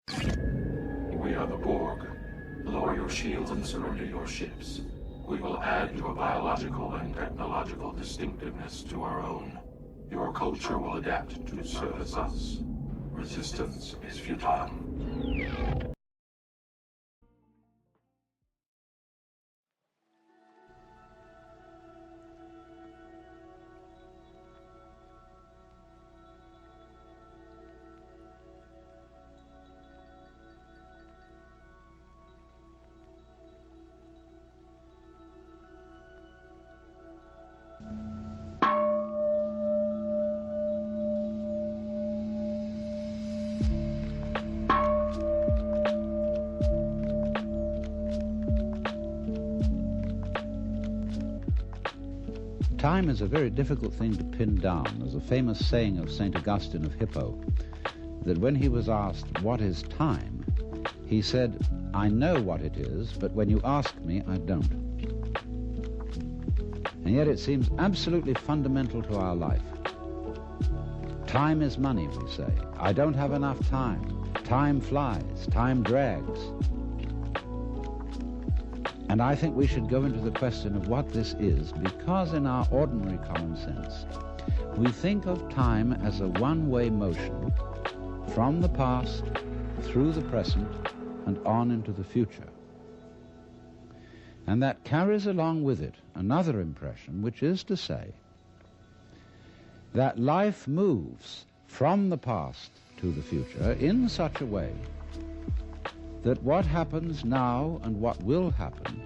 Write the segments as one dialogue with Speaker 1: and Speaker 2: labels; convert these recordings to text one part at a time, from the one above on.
Speaker 1: We are the Borg. Lower your shields and surrender your ships. We will add your biological and technological distinctiveness to our own. Your culture will adapt to service us. Resistance is futile.
Speaker 2: Time is a very difficult thing to pin down. There's a famous saying of St. Augustine of Hippo that when he was asked, "What is time?" he said, "I know what it is, but when you ask me, I don't." And yet it seems absolutely fundamental to our life. Time is money, we say. I don't have enough time. Time flies. Time drags. And I think we should go into the question of what this is, because in our ordinary common sense, we think of time as a one-way motion from the past, through the present, and on into the future. And that carries along with it another impression, which is to say that life moves from the past to the future in such a way that what happens now and what will happen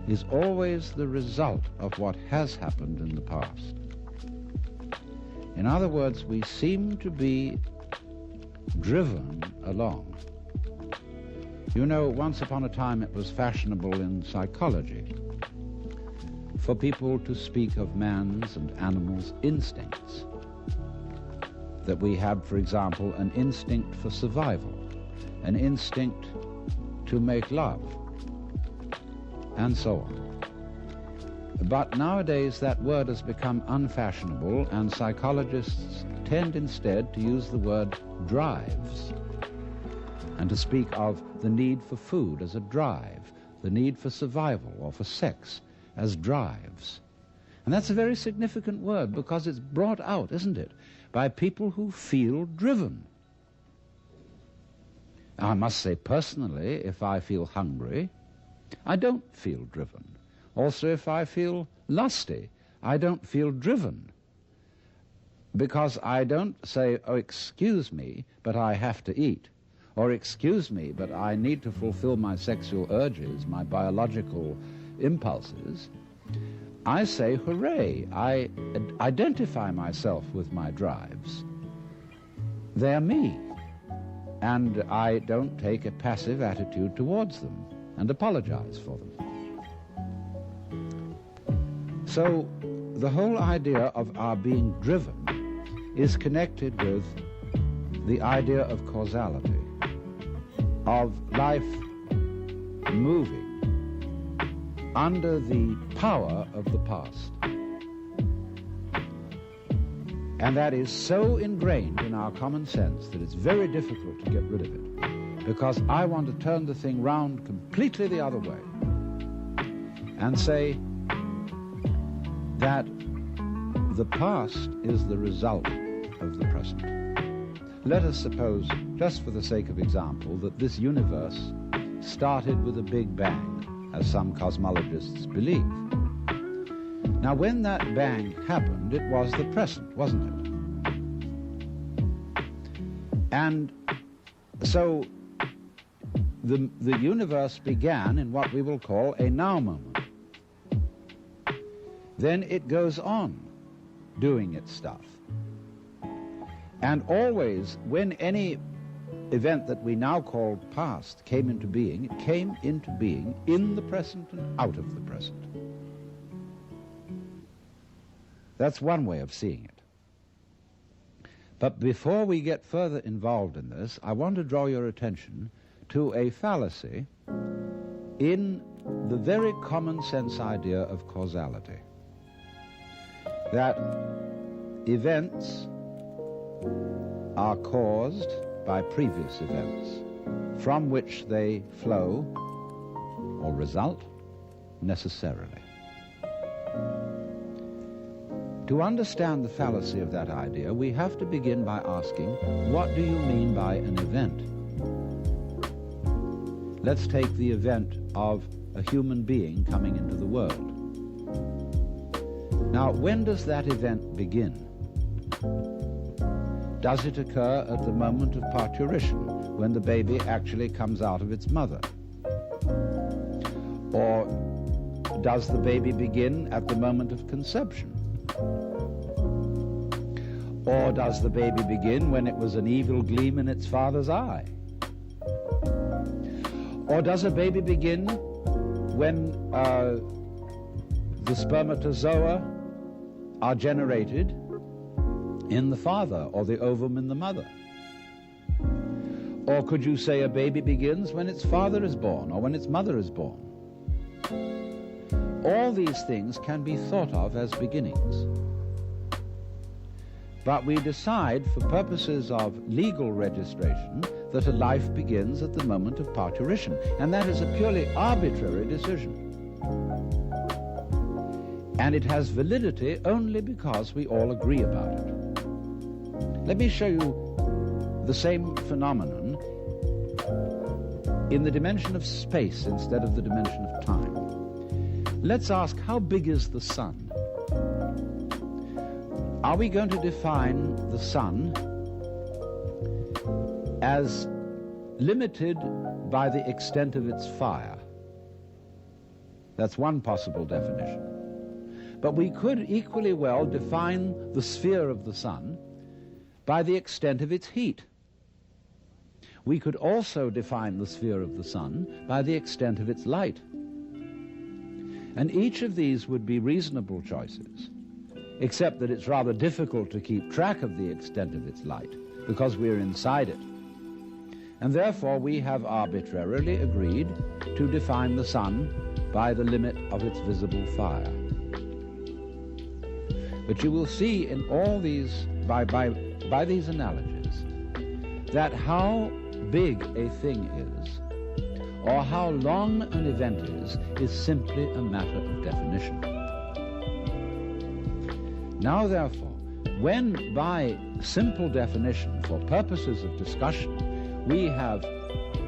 Speaker 2: is always the result of what has happened in the past. In other words, we seem to be driven along. You know, once upon a time it was fashionable in psychology for people to speak of man's and animals' instincts. That we have, for example, an instinct for survival, an instinct to make love, and so on. But nowadays that word has become unfashionable, and psychologists tend instead to use the word drives, and to speak of the need for food as a drive, the need for survival or for sex as drives. And that's a very significant word, because it's brought out, isn't it, by people who feel driven. I must say, personally, if I feel hungry, I don't feel driven. Also, if I feel lusty, I don't feel driven, because I don't say, "Oh, excuse me, but I have to eat," or "Excuse me, but I need to fulfill my sexual urges, my biological impulses." I say, "Hooray, I identify myself with my drives. They're me." And I don't take a passive attitude towards them and apologize for them. So the whole idea of our being driven is connected with the idea of causality, of life moving under the power of the past. And that is so ingrained in our common sense that it's very difficult to get rid of it, because I want to turn the thing round completely the other way and say that the past is the result of the present. Let us suppose, just for the sake of example, that this universe started with a big bang, as some cosmologists believe. Now, when that bang happened, it was the present, wasn't it? And so the universe began in what we will call a now moment. Then it goes on doing its stuff. And always, when any event that we now call past came into being, it came into being in the present and out of the present. That's one way of seeing it. But before we get further involved in this, I want to draw your attention to a fallacy in the very common sense idea of causality. That events are caused by previous events. from which they flow or result necessarily. To understand the fallacy of that idea, we have to begin by asking, what do you mean by an event? Let's take the event of a human being coming into the world. Now, when does that event begin? Does it occur at the moment of parturition, when the baby actually comes out of its mother? Or does the baby begin at the moment of conception? Or does the baby begin when it was an evil gleam in its father's eye? Or does a baby begin when the spermatozoa are generated in the father, or the ovum in the mother? Or could you say a baby begins when its father is born, or when its mother is born? All these things can be thought of as beginnings. But we decide, for purposes of legal registration, that a life begins at the moment of parturition, and that is a purely arbitrary decision. And it has validity only because we all agree about it. Let me show you the same phenomenon in the dimension of space instead of the dimension of time. Let's ask, how big is the sun? Are we going to define the sun as limited by the extent of its fire? That's one possible definition. But we could equally well define the sphere of the sun by the extent of its heat. We could also define the sphere of the sun by the extent of its light. And each of these would be reasonable choices, except that it's rather difficult to keep track of the extent of its light, because we're inside it. And therefore we have arbitrarily agreed to define the sun by the limit of its visible fire. But you will see in all these, by these analogies, that how big a thing is, or how long an event is simply a matter of definition. Now, therefore, when by simple definition, for purposes of discussion, we have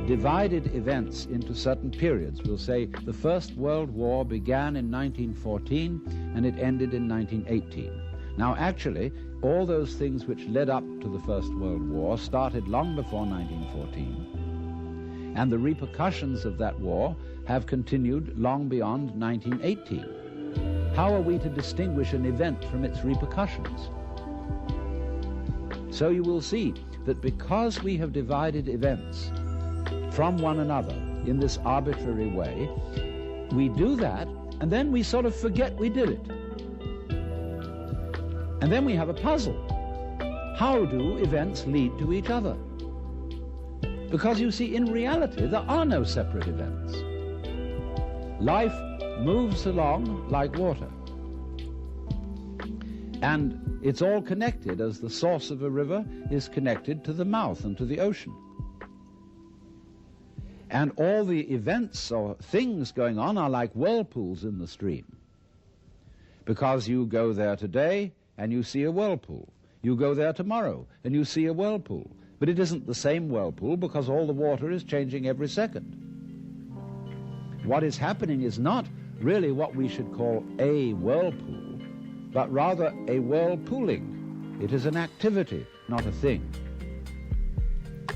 Speaker 2: divided events into certain periods, we'll say the First World War began in 1914 and it ended in 1918. Now, actually, all those things which led up to the First World War started long before 1914, and the repercussions of that war have continued long beyond 1918. How are we to distinguish an event from its repercussions? So you will see that because we have divided events from one another in this arbitrary way, we do that, and then we sort of forget we did it. And then we have a puzzle. How do events lead to each other? Because you see, in reality, there are no separate events. Life moves along like water. And it's all connected, as the source of a river is connected to the mouth and to the ocean. And all the events or things going on are like whirlpools in the stream. Because you go there today and you see a whirlpool. You go there tomorrow and you see a whirlpool. But it isn't the same whirlpool because all the water is changing every second. What is happening is not really what we should call a whirlpool, but rather a whirlpooling. It is an activity, not a thing.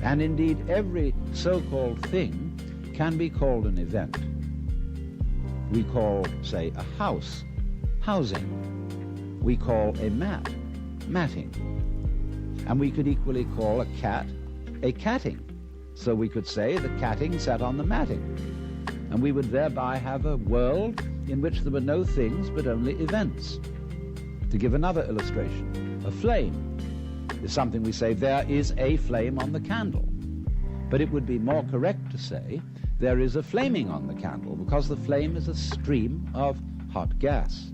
Speaker 2: And indeed, every so-called thing can be called an event. We call, say, a house, housing. We call a mat, matting. And we could equally call a cat, a catting. So we could say the catting sat on the matting. And we would thereby have a world in which there were no things but only events. To give another illustration, a flame is something we say, there is a flame on the candle. But it would be more correct to say, there is a flaming on the candle, because the flame is a stream of hot gas.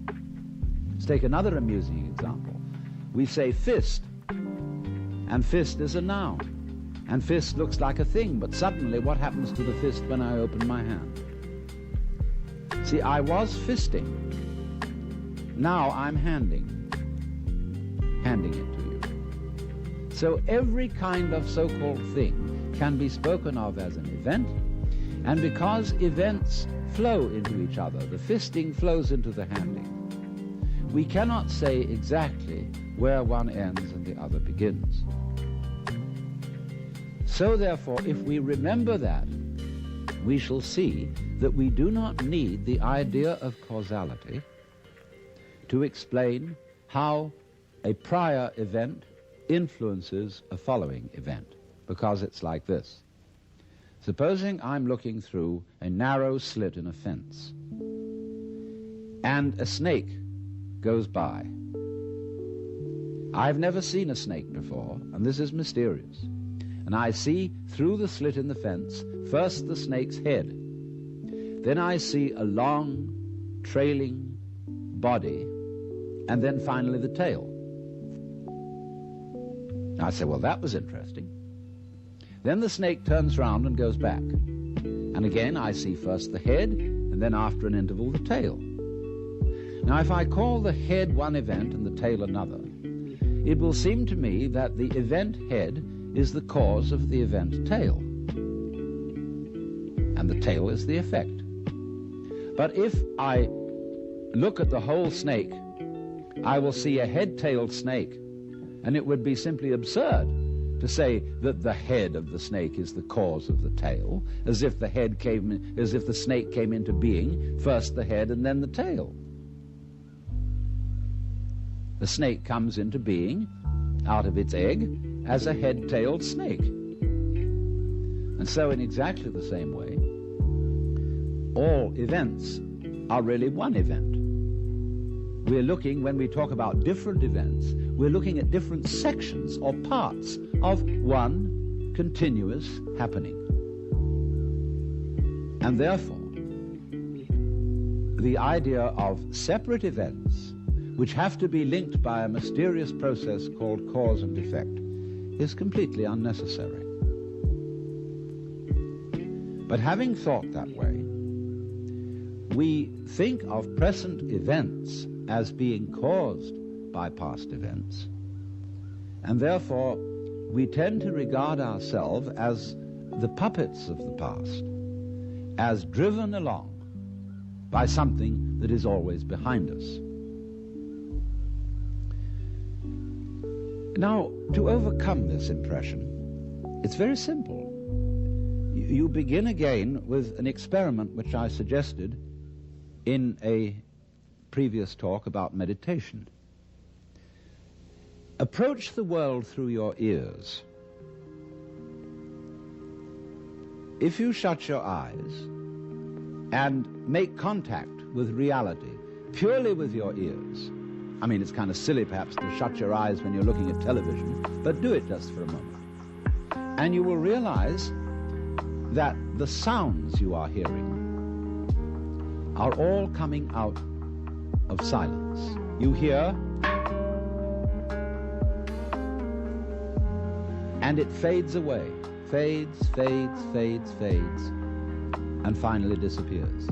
Speaker 2: Let's take another amusing example. We say fist, and fist is a noun. And fist looks like a thing, but suddenly what happens to the fist when I open my hand? See, I was fisting. Now I'm handing it to you. So every kind of so-called thing can be spoken of as an event, and because events flow into each other, the fisting flows into the handing, we cannot say exactly where one ends and the other begins. So therefore, if we remember that, we shall see that we do not need the idea of causality to explain how a prior event influences a following event, because it's like this. Supposing I'm looking through a narrow slit in a fence, and a snake goes by. I've never seen a snake before, and this is mysterious. And I see through the slit in the fence, first the snake's head. Then I see a long, trailing body, and then finally the tail. I say, well, that was interesting. Then the snake turns round and goes back. And again, I see first the head, and then after an interval, the tail. Now, if I call the head one event and the tail another, it will seem to me that the event head is the cause of the event tail, and the tail is the effect. But if I look at the whole snake, I will see a head-tailed snake, and it would be simply absurd to say that the head of the snake is the cause of the tail, as if the snake came into being, first the head and then the tail. The snake comes into being out of its egg as a head-tailed snake. And so in exactly the same way, all events are really one event. We're looking, when we talk about different events, we're looking at different sections or parts of one continuous happening. And therefore, the idea of separate events, which have to be linked by a mysterious process called cause and effect, is completely unnecessary. But having thought that way, we think of present events as being caused by past events, and therefore we tend to regard ourselves as the puppets of the past, as driven along by something that is always behind us. Now, to overcome this impression, it's very simple. You begin again with an experiment which I suggested in a previous talk about meditation. Approach the world through your ears. If you shut your eyes and make contact with reality purely with your ears, I mean, it's kind of silly perhaps to shut your eyes when you're looking at television, but do it just for a moment. And you will realize that the sounds you are hearing are all coming out of silence. You hear, and it fades away, fades, fades, fades, fades, and finally disappears.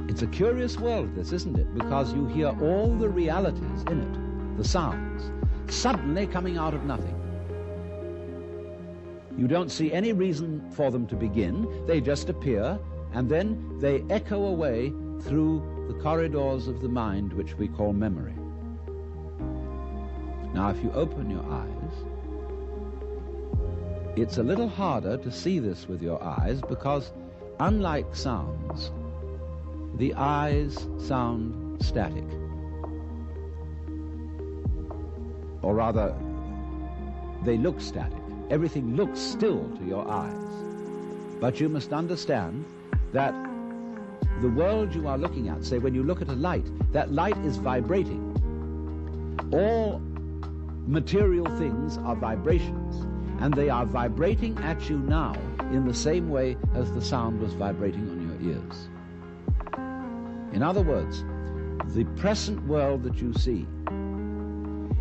Speaker 2: It's a curious world, this, isn't it? Because you hear all the realities in it, the sounds, suddenly coming out of nothing. You don't see any reason for them to begin. They just appear, and then they echo away through the corridors of the mind, which we call memory. Now, if you open your eyes, it's a little harder to see this with your eyes because, unlike sounds, the eyes sound static. Or rather, they look static. Everything looks still to your eyes. But you must understand that the world you are looking at, say when you look at a light, that light is vibrating. All material things are vibrations, and they are vibrating at you now in the same way as the sound was vibrating on your ears. In other words, the present world that you see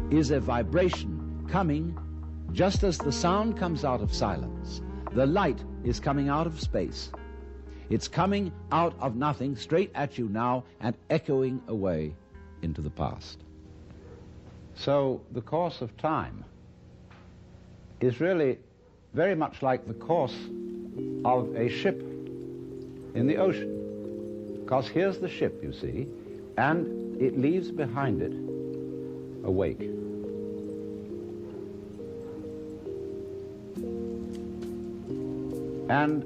Speaker 2: is a vibration coming Just as the sound comes out of silence, the light is coming out of space. It's coming out of nothing straight at you now and echoing away into the past. So the course of time is really very much like the course of a ship in the ocean. Because here's the ship, you see, and it leaves behind it a wake. And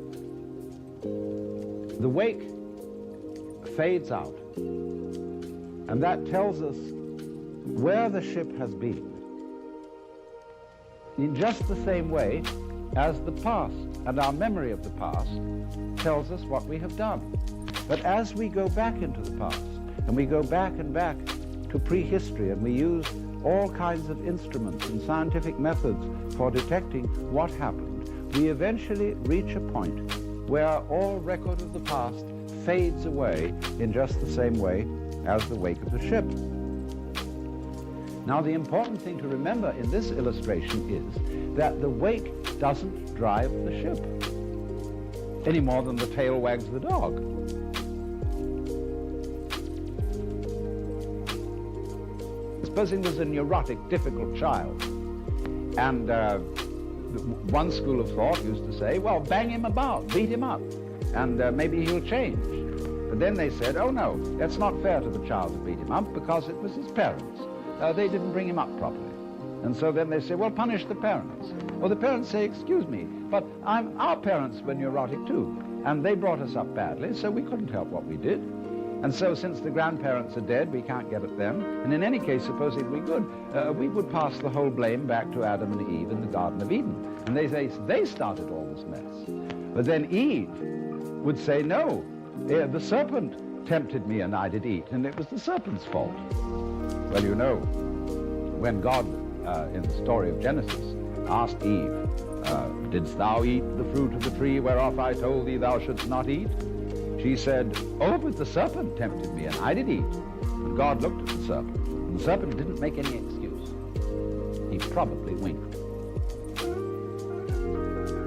Speaker 2: the wake fades out, and that tells us where the ship has been, in just the same way as the past and our memory of the past tells us what we have done. But as we go back into the past, and we go back and back to prehistory, and we use all kinds of instruments and scientific methods for detecting what happened, we eventually reach a point where all record of the past fades away in just the same way as the wake of the ship. Now, the important thing to remember in this illustration is that the wake doesn't drive the ship any more than the tail wags the dog. Supposing there's a neurotic, difficult child, and one school of thought used to say, well, bang him about, beat him up, and maybe he'll change. But then they said, oh no, that's not fair to the child to beat him up because it was his parents. They didn't bring him up properly. And so then they say, well, punish the parents. Or the parents say, excuse me, but our parents were neurotic too, and they brought us up badly, so we couldn't help what we did. And so since the grandparents are dead, we can't get at them. And in any case, supposing we could, we would pass the whole blame back to Adam and Eve in the Garden of Eden. And they started all this mess. But then Eve would say, no, the serpent tempted me and I did eat, and it was the serpent's fault. Well, you know, when God, in the story of Genesis, asked Eve, didst thou eat the fruit of the tree whereof I told thee thou shouldst not eat? She said, oh, but the serpent tempted me, and I did eat. And God looked at the serpent, and the serpent didn't make any excuse. He probably winked.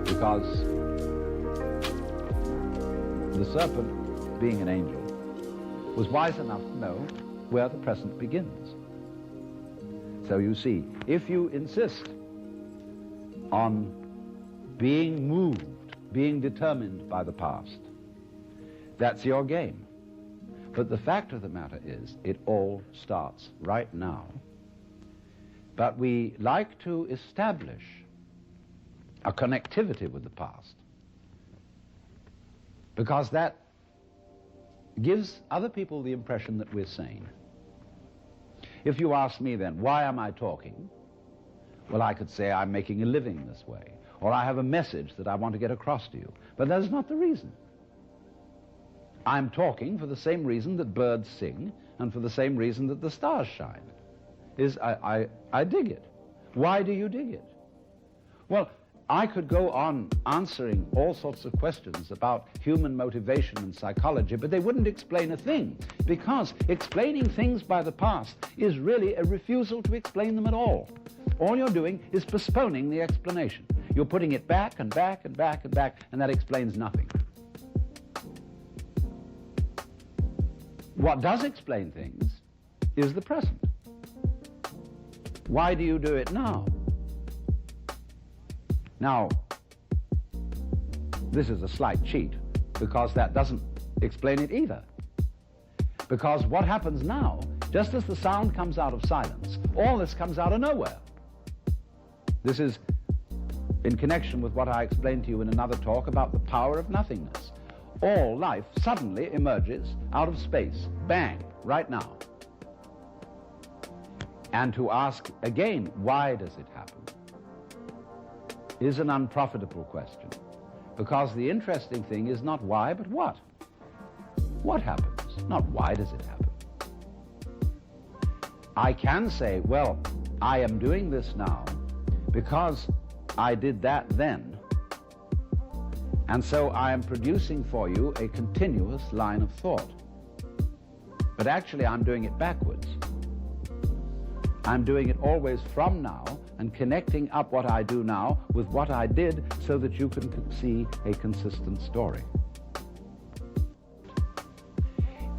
Speaker 2: Because the serpent, being an angel, was wise enough to know where the present begins. So you see, if you insist on being moved, being determined by the past, that's your game. But the fact of the matter is, it all starts right now. But we like to establish a connectivity with the past because that gives other people the impression that we're sane. If you ask me then, why am I talking? Well, I could say I'm making a living this way, or I have a message that I want to get across to you. But that's not the reason. I'm talking for the same reason that birds sing and for the same reason that the stars shine. I dig it. Why do you dig it? Well, I could go on answering all sorts of questions about human motivation and psychology, but they wouldn't explain a thing, because explaining things by the past is really a refusal to explain them at all. All you're doing is postponing the explanation. You're putting it back and back and back and back, and that explains nothing. What does explain things is the present. Why do you do it now? Now, this is a slight cheat, because that doesn't explain it either. Because what happens now, just as the sound comes out of silence, all this comes out of nowhere. This is in connection with what I explained to you in another talk about the power of nothingness. All life suddenly emerges out of space, bang, right now. And to ask again, why does it happen, is an unprofitable question. Because the interesting thing is not why, but what. What happens? Not why does it happen. I can say, well, I am doing this now because I did that then. And so I am producing for you a continuous line of thought. But actually I'm doing it backwards. I'm doing it always from now and connecting up what I do now with what I did so that you can see a consistent story.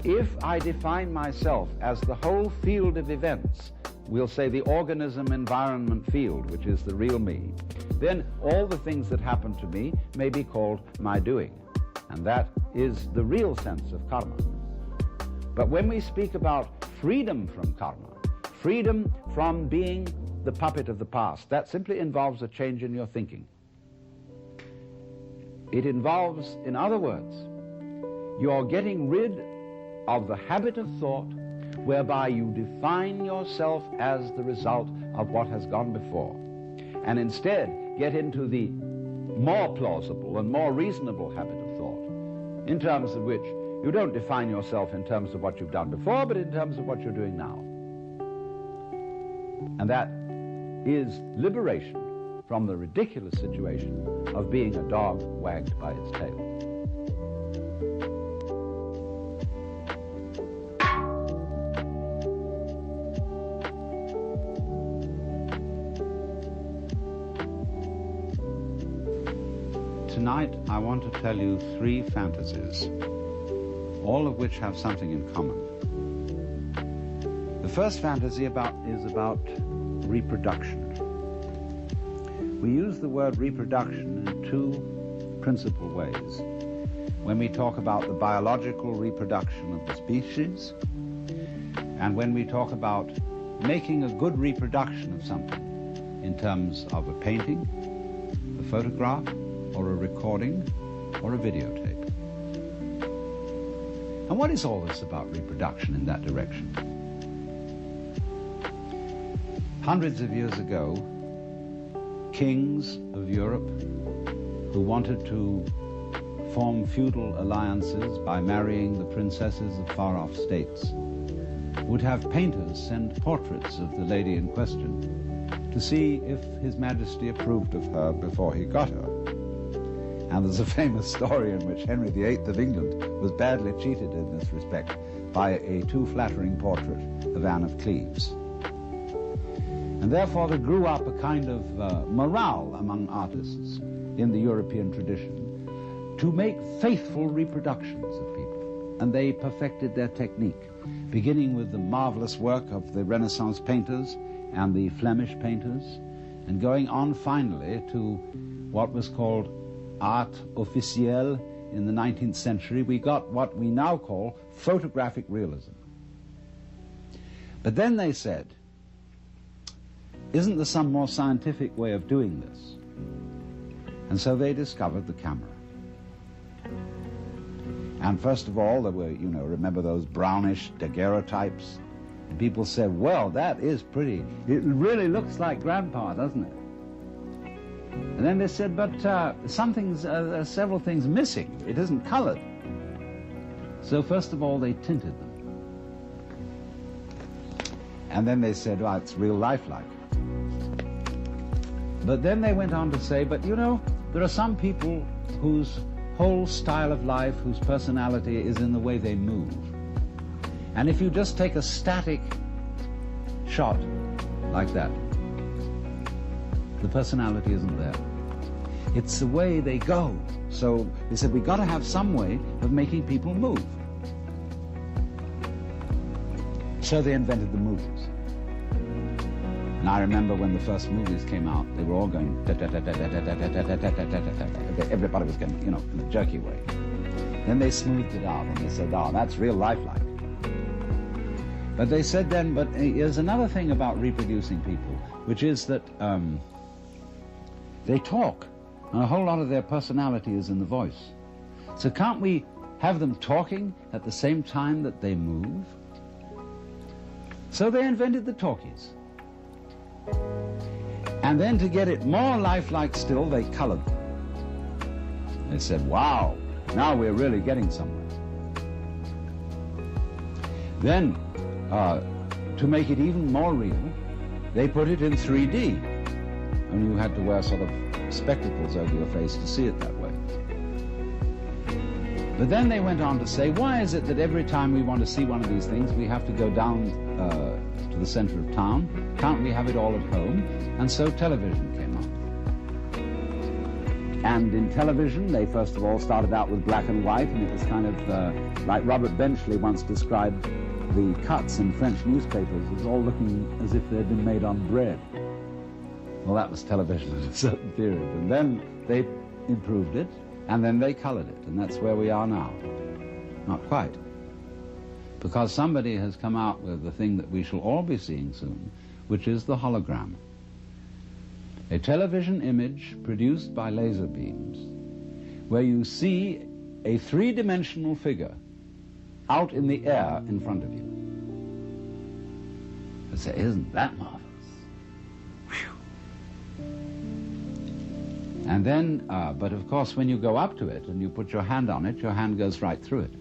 Speaker 2: If I define myself as the whole field of events, we'll say the organism-environment field, which is the real me, then all the things that happen to me may be called my doing. And that is the real sense of karma. But when we speak about freedom from karma, freedom from being the puppet of the past, that simply involves a change in your thinking. It involves, in other words, you're getting rid of the habit of thought whereby you define yourself as the result of what has gone before, and instead get into the more plausible and more reasonable habit of thought, in terms of which you don't define yourself in terms of what you've done before, but in terms of what you're doing now. And that is liberation from the ridiculous situation of being a dog wagged by its tail. Tonight, I want to tell you 3 fantasies, all of which have something in common. The first fantasy is about reproduction. We use the word reproduction in 2 principal ways. When we talk about the biological reproduction of the species, and when we talk about making a good reproduction of something in terms of a painting, a photograph, or a recording, or a videotape. And what is all this about reproduction in that direction? Hundreds of years ago, kings of Europe who wanted to form feudal alliances by marrying the princesses of far-off states would have painters send portraits of the lady in question to see if His Majesty approved of her before he got her. And there's a famous story in which Henry VIII of England was badly cheated in this respect by a too flattering portrait of Anne of Cleves. And therefore there grew up a kind of morale among artists in the European tradition to make faithful reproductions of people. And they perfected their technique, beginning with the marvelous work of the Renaissance painters and the Flemish painters, and going on finally to what was called art officielle in the 19th century. We got what we now call photographic realism. But then they said, isn't there some more scientific way of doing this? And so they discovered the camera. And first of all, there were, remember those brownish daguerreotypes? And people said, well, that is pretty. It really looks like Grandpa, doesn't it? And then they said, but several things missing. It isn't colored. So first of all, they tinted them. And then they said, well, it's real lifelike. But then they went on to say, but there are some people whose whole style of life, whose personality is in the way they move. And if you just take a static shot like that, the personality isn't there. It's the way they go. So they said, we've got to have some way of making people move. So they invented the movies. And I remember when the first movies came out, they were all going, everybody was going, in a jerky way. Then they smoothed it out and they said, oh, that's real lifelike. But they said then, but there's another thing about reproducing people, which is that they talk, and a whole lot of their personality is in the voice. So can't we have them talking at the same time that they move? So they invented the talkies. And then to get it more lifelike still, they colored them. They said, wow, now we're really getting somewhere. Then, to make it even more real, they put it in 3D. And you had to wear sort of spectacles over your face to see it that way. But then they went on to say, why is it that every time we want to see one of these things, we have to go down to the center of town? Can't we have it all at home? And so television came on. And in television, they first of all started out with black and white, and it was kind of like Robert Benchley once described the cuts in French newspapers as all looking as if they'd been made on bread. Well, that was television in a certain period. And then they improved it, and then they colored it, and that's where we are now. Not quite. Because somebody has come out with the thing that we shall all be seeing soon, which is the hologram. A television image produced by laser beams, where you see a three-dimensional figure out in the air in front of you. I say, isn't that marvelous? Whew. And then, but of course, when you go up to it and you put your hand on it, your hand goes right through it.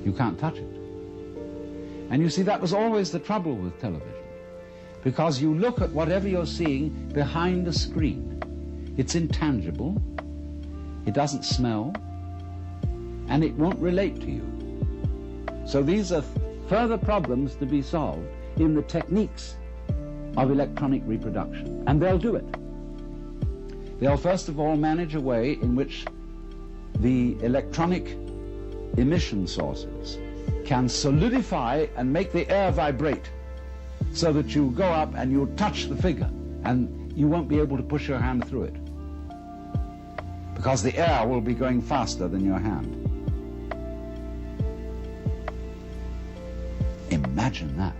Speaker 2: You can't touch it. And you see, that was always the trouble with television, because you look at whatever you're seeing behind a screen. It's intangible, it doesn't smell, and it won't relate to you. So these are further problems to be solved in the techniques of electronic reproduction. And they'll do it. They'll first of all manage a way in which the electronic emission sources can solidify and make the air vibrate, so that you go up and you'll touch the figure and you won't be able to push your hand through it, because the air will be going faster than your hand. Imagine that.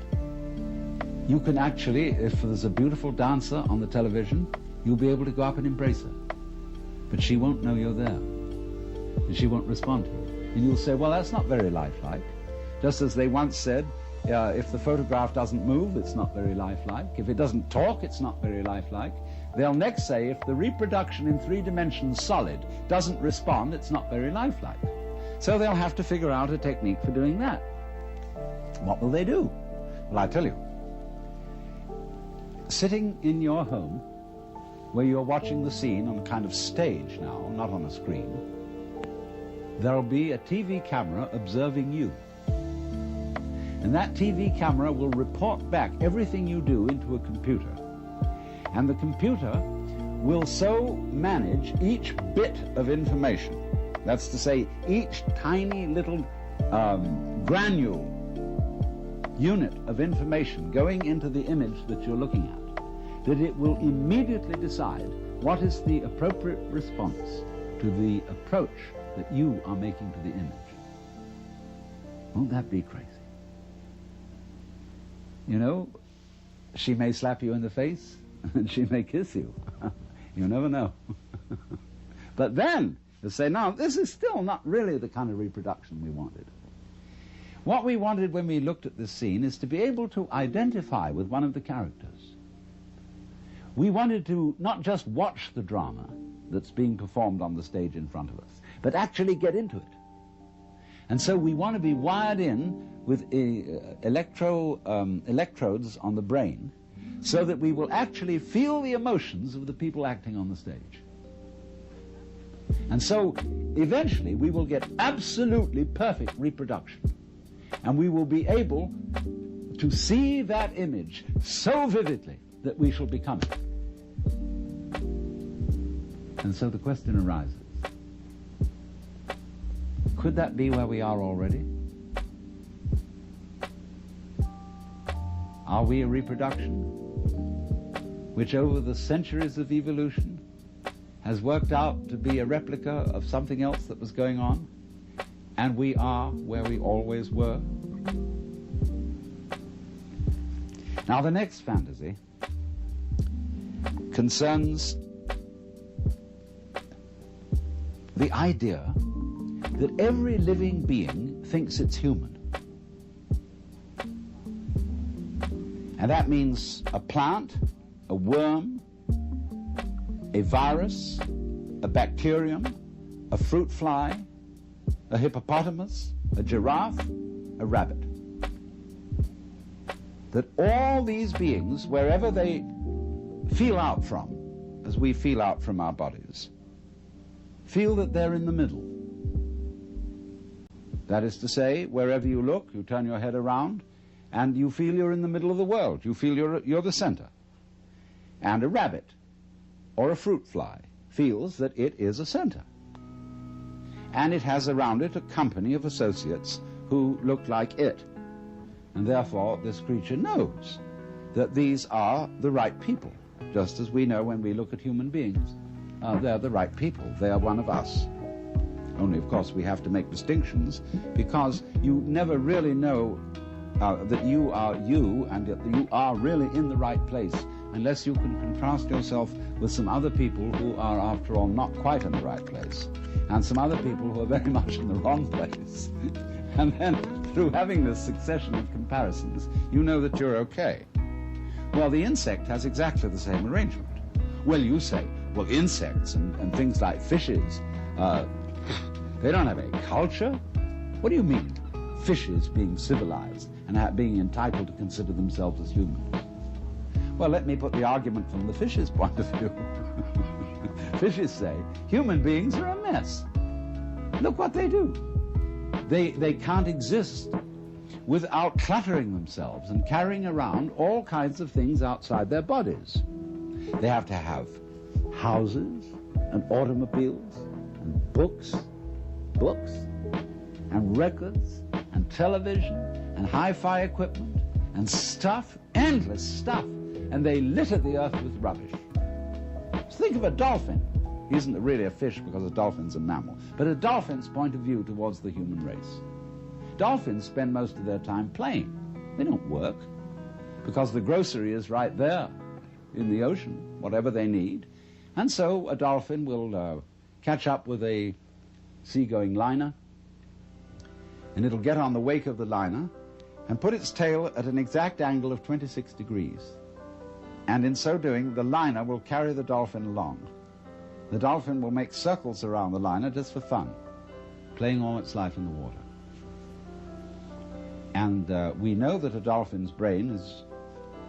Speaker 2: You can actually, if there's a beautiful dancer on the television, you'll be able to go up and embrace her. But she won't know you're there, and she won't respond to you. And you'll say, well, that's not very lifelike. Just as they once said, if the photograph doesn't move, it's not very lifelike. If it doesn't talk, it's not very lifelike. They'll next say, if the reproduction in 3 dimensions solid doesn't respond, it's not very lifelike. So they'll have to figure out a technique for doing that. What will they do? Well, I tell you. Sitting in your home, where you're watching the scene on a kind of stage now, not on a screen, there'll be a TV camera observing you. And that TV camera will report back everything you do into a computer. And the computer will so manage each bit of information, that's to say, each tiny little granule unit of information going into the image that you're looking at, that it will immediately decide what is the appropriate response to the approach that you are making to the image. Won't that be crazy? You know, she may slap you in the face, and she may kiss you. You never know. But then, you say, no, this is still not really the kind of reproduction we wanted. What we wanted when we looked at this scene is to be able to identify with one of the characters. We wanted to not just watch the drama that's being performed on the stage in front of us, but actually get into it. And so we want to be wired in with electrodes on the brain, so that we will actually feel the emotions of the people acting on the stage. And so eventually we will get absolutely perfect reproduction, and we will be able to see that image so vividly that we shall become it. And so the question arises, could that be where we are already? Are we a reproduction which over the centuries of evolution has worked out to be a replica of something else that was going on, and we are where we always were? Now the next fantasy concerns the idea that every living being thinks it's human. And that means a plant, a worm, a virus, a bacterium, a fruit fly, a hippopotamus, a giraffe, a rabbit. That all these beings, wherever they feel out from, as we feel out from our bodies, feel that they're in the middle. That is to say, wherever you look, you turn your head around, and you feel you're in the middle of the world. You feel you're the center. And a rabbit or a fruit fly feels that it is a center. And it has around it a company of associates who look like it. And therefore, this creature knows that these are the right people, just as we know when we look at human beings. They're the right people. They are one of us. Only, of course, we have to make distinctions, because you never really know that you are you and that you are really in the right place unless you can contrast yourself with some other people who are, after all, not quite in the right place, and some other people who are very much in the wrong place. And then, through having this succession of comparisons, you know that you're okay. Well, the insect has exactly the same arrangement. Well, you say, well, insects and things like fishes, they don't have a culture? What do you mean, fishes being civilized and being entitled to consider themselves as human? Well, let me put the argument from the fish's point of view. Fishes say, human beings are a mess. Look what they do. They can't exist without cluttering themselves and carrying around all kinds of things outside their bodies. They have to have houses and automobiles and books and records and television and hi-fi equipment and stuff, endless stuff, and they litter the earth with rubbish. So think of a dolphin. He isn't really a fish because a dolphin's a mammal, but a dolphin's point of view towards the human race. Dolphins spend most of their time playing. They don't work, because the grocery is right there in the ocean, whatever they need. And so a dolphin will catch up with a seagoing liner, and it'll get on the wake of the liner and put its tail at an exact angle of 26 degrees. And in so doing, the liner will carry the dolphin along. The dolphin will make circles around the liner just for fun, playing all its life in the water. And we know that a dolphin's brain is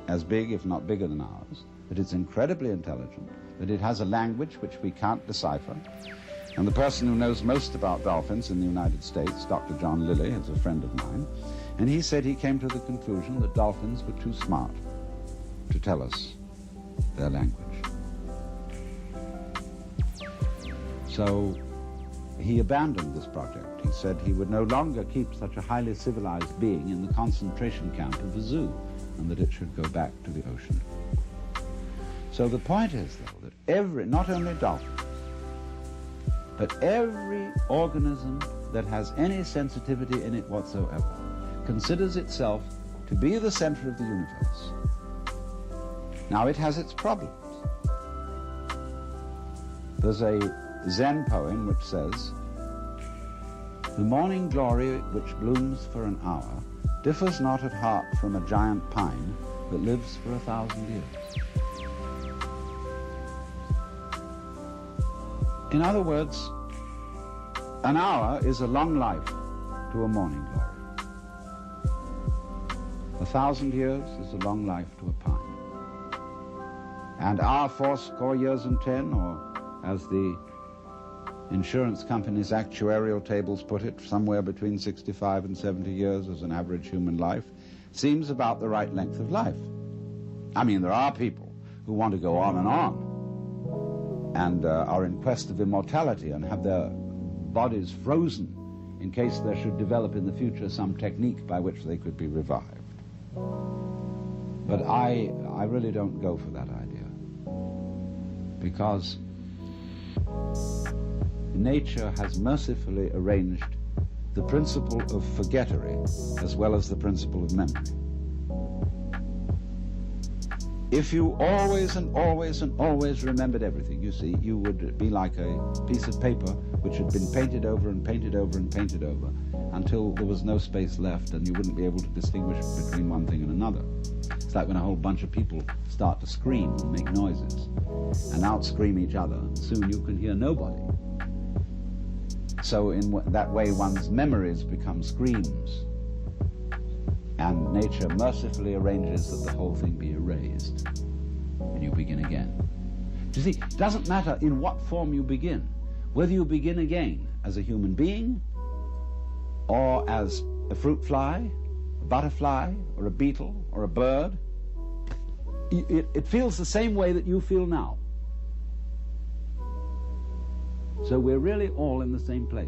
Speaker 2: as big, if not bigger than ours, that it's incredibly intelligent, that it has a language which we can't decipher. And the person who knows most about dolphins in the United States, Dr. John Lilly, is a friend of mine, and he said he came to the conclusion that dolphins were too smart to tell us their language. So he abandoned this project. He said he would no longer keep such a highly civilized being in the concentration camp of a zoo, and that it should go back to the ocean. So the point is, though, that not only dolphins, but every organism that has any sensitivity in it whatsoever considers itself to be the center of the universe. Now, it has its problems. There's a Zen poem which says, "The morning glory which blooms for an hour differs not at heart from a giant pine that lives for 1,000 years." In other words, an hour is a long life to a morning glory. 1,000 years is a long life to a pine. And our 80 years and 10, or as the insurance company's actuarial tables put it, somewhere between 65 and 70 years as an average human life, seems about the right length of life. I mean, there are people who want to go on and are in quest of immortality and have their bodies frozen in case there should develop in the future some technique by which they could be revived. But I really don't go for that idea, because nature has mercifully arranged the principle of forgettery as well as the principle of memory. If you always and always and always remembered everything, you see, you would be like a piece of paper which had been painted over and painted over and painted over until there was no space left, and you wouldn't be able to distinguish between one thing and another. It's like when a whole bunch of people start to scream and make noises and out-scream each other, and soon you can hear nobody. So in that way, one's memories become screams, and nature mercifully arranges that the whole thing be erased, and you begin again. You see, it doesn't matter in what form you begin, whether you begin again as a human being, or as a fruit fly, a butterfly, or a beetle, or a bird, it feels the same way that you feel now. So we're really all in the same place.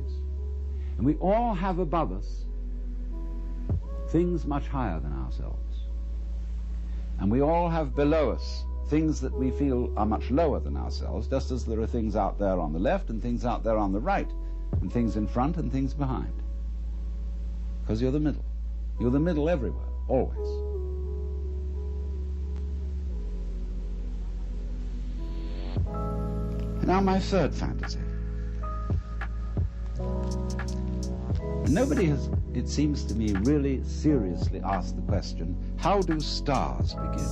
Speaker 2: And we all have above us things much higher than ourselves. And we all have below us things that we feel are much lower than ourselves, just as there are things out there on the left and things out there on the right, and things in front and things behind. Because you're the middle. You're the middle everywhere, always. Now my third fantasy. Nobody has, it seems to me, really seriously asked the question, how do stars begin?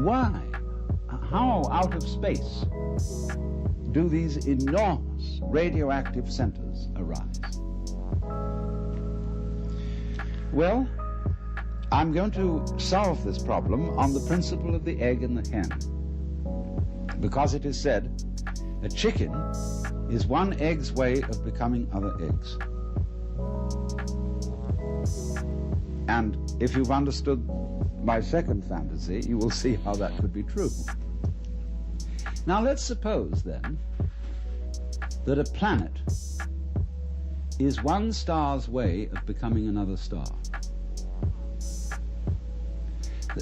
Speaker 2: Why? How out of space do these enormous radioactive centers arise? Well, I'm going to solve this problem on the principle of the egg and the hen. Because it is said, a chicken is one egg's way of becoming other eggs. And if you've understood my second fantasy, you will see how that could be true. Now let's suppose then that a planet is one star's way of becoming another star.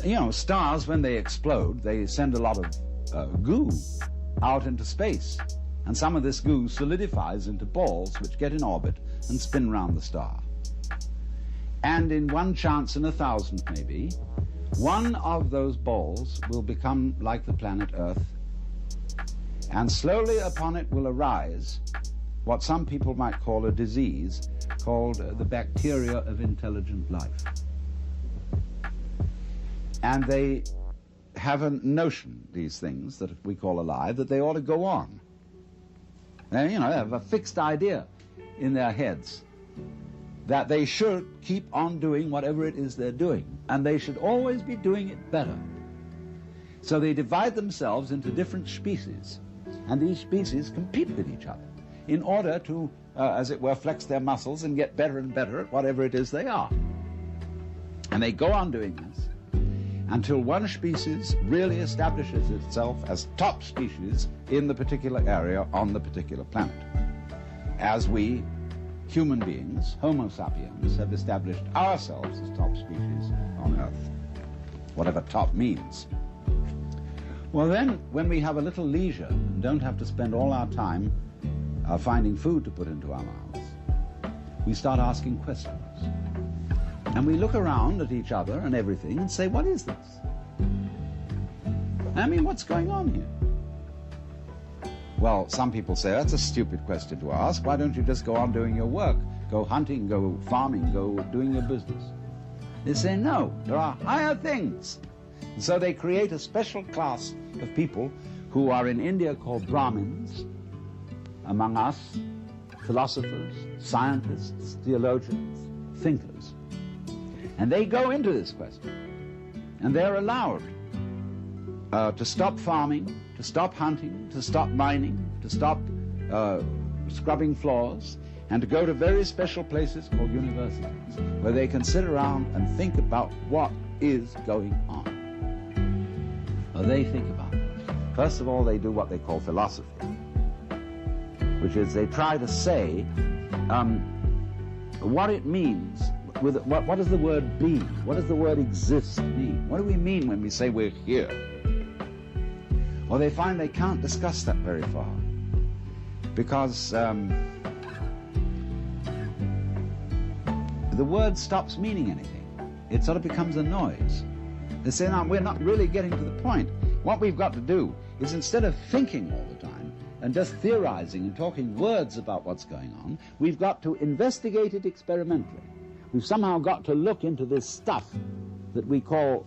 Speaker 2: You know, stars, when they explode, they send a lot of goo out into space, and some of this goo solidifies into balls which get in orbit and spin round the star. And in one chance in 1,000 maybe, one of those balls will become like the planet Earth, and slowly upon it will arise what some people might call a disease called the bacteria of intelligent life. And they have a notion, these things that we call alive, that they ought to go on. They, you know, they have a fixed idea in their heads that they should keep on doing whatever it is they're doing, and they should always be doing it better. So they divide themselves into different species, and these species compete with each other in order to, as it were, flex their muscles and get better and better at whatever it is they are. And they go on doing this until one species really establishes itself as top species in the particular area on the particular planet. As we, human beings, Homo sapiens, have established ourselves as top species on Earth, whatever top means. Well then, when we have a little leisure and don't have to spend all our time finding food to put into our mouths, we start asking questions. And we look around at each other and everything and say, what is this? I mean, what's going on here? Well, some people say, that's a stupid question to ask. Why don't you just go on doing your work? Go hunting, go farming, go doing your business. They say, no, there are higher things. And so they create a special class of people who are in India called Brahmins, among us, philosophers, scientists, theologians, thinkers. And they go into this question, and they're allowed to stop farming, to stop hunting, to stop mining, to stop scrubbing floors, and to go to very special places called universities, where they can sit around and think about what is going on. Or they think about it. First of all, they do what they call philosophy, which is they try to say what it means. What does the word be? What does the word exist mean? What do we mean when we say we're here? Well, they find they can't discuss that very far because the word stops meaning anything. It sort of becomes a noise. They say, no, we're not really getting to the point. What we've got to do is, instead of thinking all the time and just theorizing and talking words about what's going on, we've got to investigate it experimentally. We've somehow got to look into this stuff that we call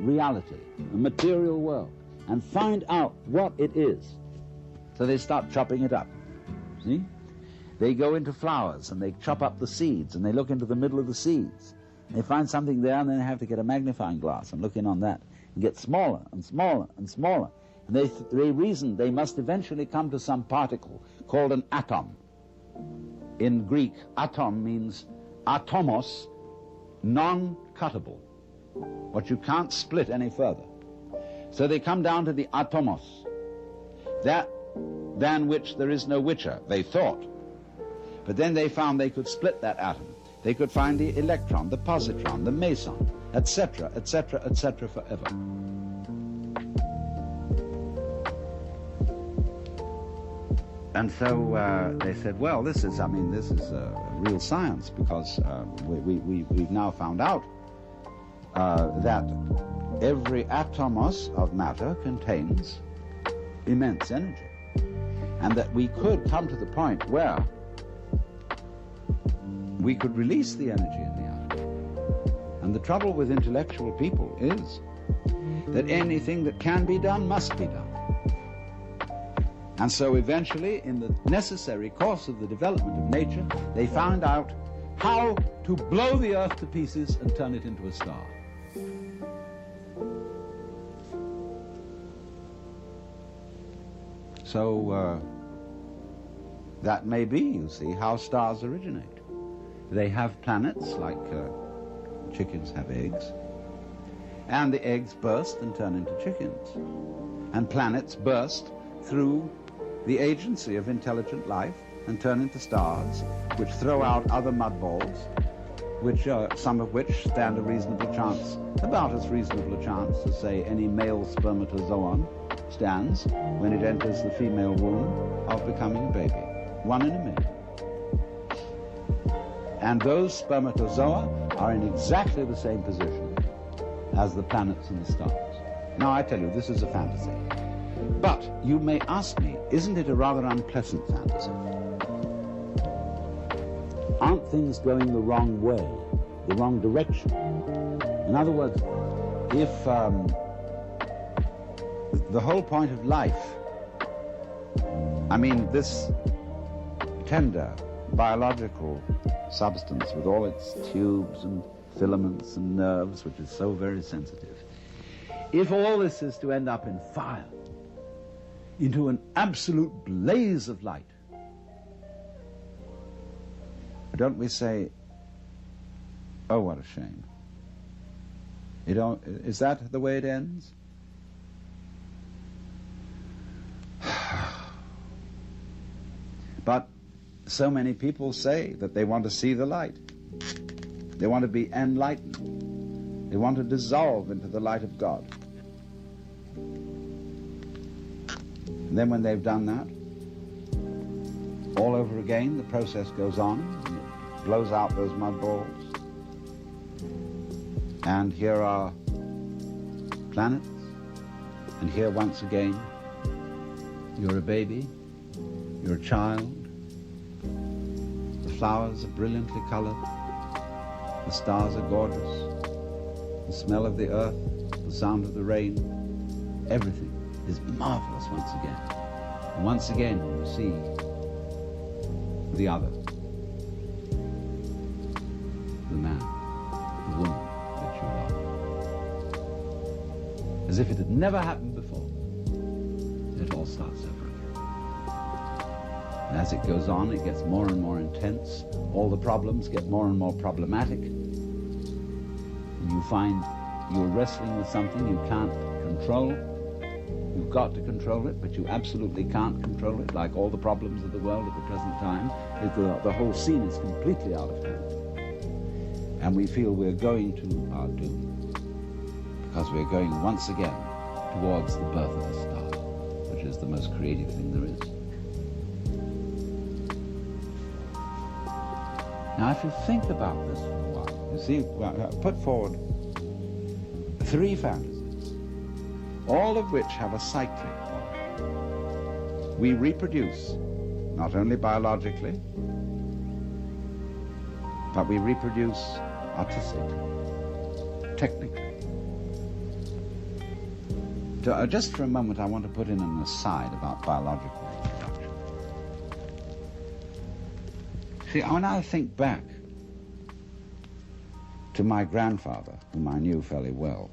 Speaker 2: reality, the material world, and find out what it is. So they start chopping it up. See? They go into flowers and they chop up the seeds and they look into the middle of the seeds. They find something there and then they have to get a magnifying glass and look in on that and get smaller and smaller and smaller. And they reason they must eventually come to some particle called an atom. In Greek, atom means atomos, non-cuttable, what you can't split any further. So they come down to the atomos, that than which there is no whicher, they thought. But then they found they could split that atom. They could find the electron, the positron, the meson, etc., etc., etc., forever. And so they said, well, this is real science, because we've now found out that every atomos of matter contains immense energy, and that we could come to the point where we could release the energy in the atom. And the trouble with intellectual people is that anything that can be done must be done. And so eventually, in the necessary course of the development of nature, they found out how to blow the earth to pieces and turn it into a star. So that may be, you see, how stars originate. They have planets, like chickens have eggs, and the eggs burst and turn into chickens. And planets burst through the agency of intelligent life and turn into stars, which throw out other mud balls, which some of which stand a reasonable chance, about as reasonable a chance as, say, any male spermatozoon stands when it enters the female womb of becoming a baby. 1 in a million. And those spermatozoa are in exactly the same position as the planets and the stars. Now, I tell you, this is a fantasy. But you may ask me, isn't it a rather unpleasant fantasy? Aren't things going the wrong way, the wrong direction? In other words, if the whole point of life, I mean, this tender biological substance with all its tubes and filaments and nerves, which is so very sensitive, if all this is to end up in fire, into an absolute blaze of light, don't we say, oh, what a shame? Is that the way it ends? But so many people say that they want to see the light. They want to be enlightened. They want to dissolve into the light of God. And then when they've done that, all over again, the process goes on, and it blows out those mud balls. And here are planets, and here once again, you're a baby, you're a child, the flowers are brilliantly colored, the stars are gorgeous, the smell of the earth, the sound of the rain, everything is marvelous once again. And once again you see the other, the man, the woman that you love. As if it had never happened before, it all starts over again. And as it goes on, it gets more and more intense. All the problems get more and more problematic. And you find you're wrestling with something you can't control. You've got to control it, but you absolutely can't control it, like all the problems of the world at the present time. The whole scene is completely out of hand. And we feel we're going to our doom, because we're going once again towards the birth of a star, which is the most creative thing there is. Now, if you think about this for a while, you see, put forward 3 fantasies, all of which have a cyclic point. We reproduce, not only biologically, but we reproduce artistically, technically. Just for a moment, I want to put in an aside about biological reproduction. See, when I think back to my grandfather, whom I knew fairly well,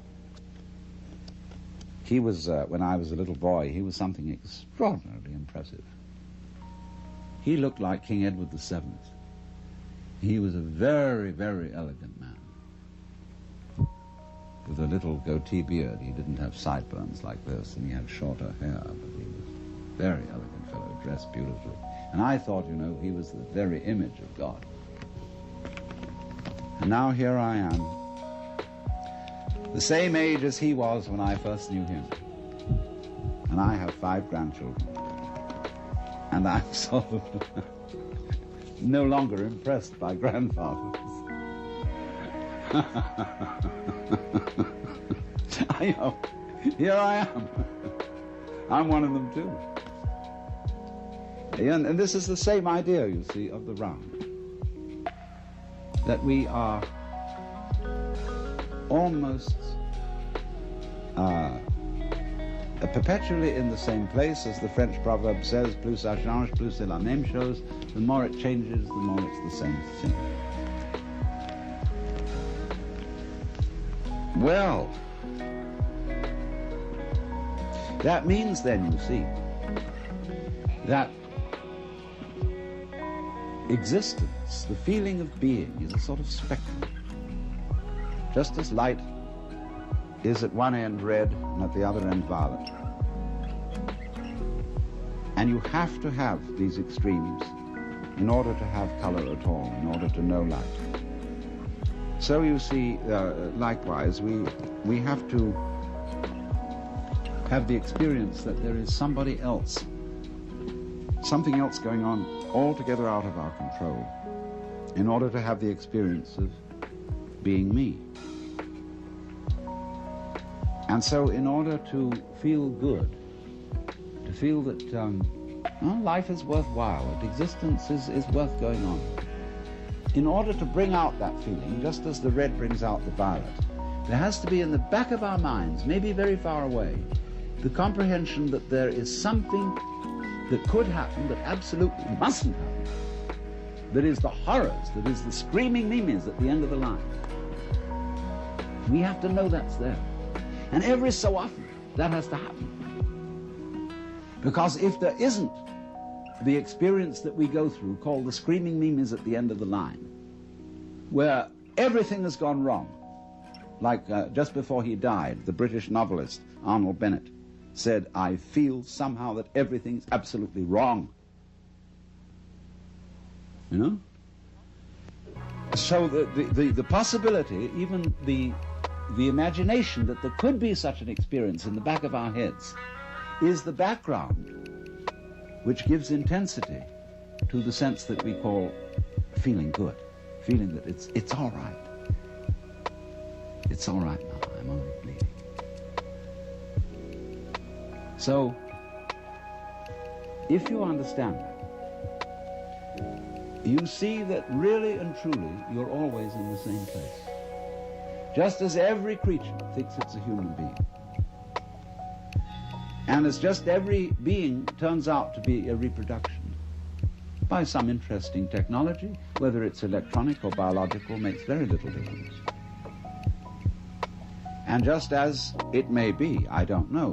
Speaker 2: he was, when I was a little boy, he was something extraordinarily impressive. He looked like King Edward VII. He was a very, very elegant man, with a little goatee beard. He didn't have sideburns like this, and he had shorter hair, but he was a very elegant fellow, dressed beautifully. And I thought, you know, he was the very image of God. And now here I am, the same age as he was when I first knew him. And I have 5 grandchildren. And I'm sort of no longer impressed by grandfathers. I know, here I am. I'm one of them too. And this is the same idea, you see, of the round. That we are almost perpetually in the same place, as the French proverb says, plus ça change, plus c'est la même chose. The more it changes, the more it's the same thing. Well, that means then, you see, that existence, the feeling of being, is a sort of spectrum. Just as light is at one end red and at the other end violet. And you have to have these extremes in order to have color at all, in order to know light. So you see, likewise, we have to have the experience that there is somebody else, something else going on altogether out of our control, in order to have the experience of being me. And so in order to feel good, to feel that life is worthwhile, that existence is worth going on, in order to bring out that feeling, just as the red brings out the violet, there has to be in the back of our minds, maybe very far away, the comprehension that there is something that could happen that absolutely mustn't happen, that is the horrors, that is the screaming mimes at the end of the line. We have to know that's there. And every so often, that has to happen. Because if there isn't the experience that we go through, called the screaming mimes at the end of the line, where everything has gone wrong, like just before he died, the British novelist Arnold Bennett said, "I feel somehow that everything is absolutely wrong." You know? So the possibility, even the imagination that there could be such an experience in the back of our heads, is the background which gives intensity to the sense that we call feeling good, feeling that it's all right. It's all right now, I'm only bleeding. So, if you understand that, you see that really and truly you're always in the same place. Just as every creature thinks it's a human being. And as just every being turns out to be a reproduction by some interesting technology, whether it's electronic or biological, makes very little difference. And just as it may be, I don't know,